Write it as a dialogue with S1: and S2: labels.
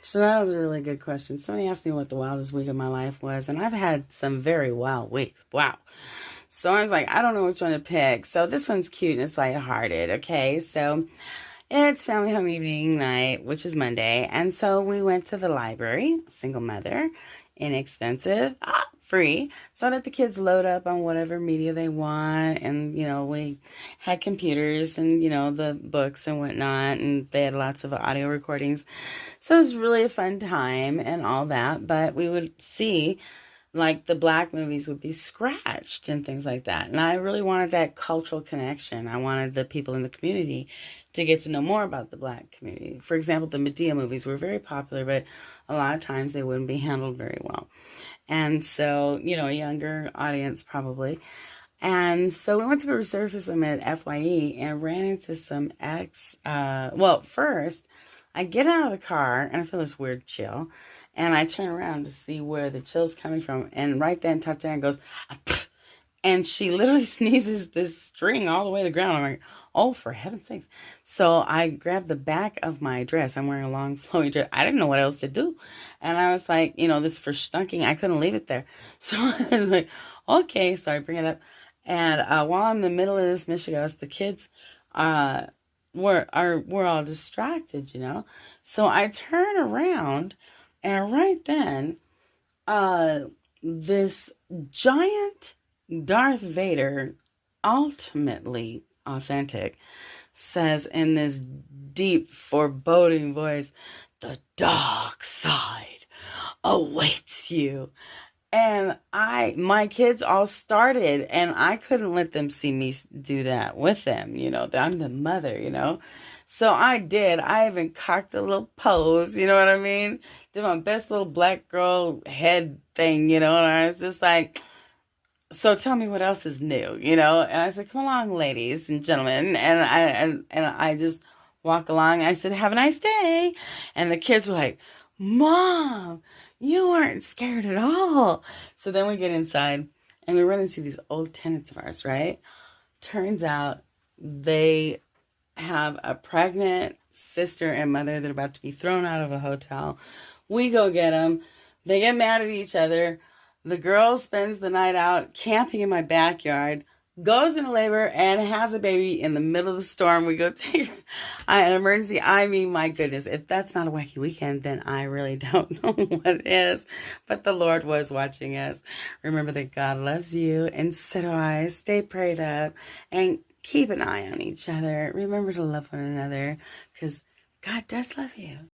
S1: So that was a really good question. Somebody asked me what the wildest week of my life was, and I've had some very wild weeks. Wow. So I was like, I don't know which one to pick. So this one's cute and it's lighthearted. Okay. So it's family home evening night, which is Monday. And so we went to the library, single mother, inexpensive, free. So I let the kids load up on whatever media they want. And, we had computers and, the books and whatnot. And they had lots of audio recordings. So it was really a fun time and all that. But we would see like the black movies would be scratched and things like that. And I really wanted that cultural connection. I wanted the people in the community to get to know more about the black community. For example, the Medea movies were very popular, but a lot of times they wouldn't be handled very well. And so, a younger audience probably. And so we went to go resurface them at FYE and ran into some first, I get out of the car and I feel this weird chill. And I turn around to see where the chill's coming from. And right then, Tatiana goes, "Ah, pff," and she literally sneezes this string all the way to the ground. I'm like, oh, for heaven's sakes. So I grabbed the back of my dress. I'm wearing a long flowing dress. I didn't know what else to do. And I was like, this for stunking. I couldn't leave it there. So I was like, okay. So I bring it up. And while I'm in the middle of this Michigas, the kids we're all distracted. So I turn around and right then, this giant Darth Vader, ultimately authentic, says in this deep, foreboding voice, "The dark side awaits you." And my kids all started, and I couldn't let them see me do that with them. I'm the mother. So I did. I even cocked a little pose, you know what I mean? Did my best little black girl head thing, and I was just like, so tell me what else is new, And I said, come along, ladies and gentlemen. And I just walk along. I said, have a nice day. And the kids were like, Mom, you weren't scared at all. So then we get inside and we run into these old tenants of ours, right? Turns out they have a pregnant sister and mother that are about to be thrown out of a hotel. We go get them. They get mad at each other. The girl spends the night out camping in my backyard, goes into labor, and has a baby in the middle of the storm. We go take her an emergency. I mean, my goodness, if that's not a wacky weekend, then I really don't know what it is. But the Lord was watching us. Remember that God loves you, and so do I. Stay prayed up, and keep an eye on each other. Remember to love one another, because God does love you.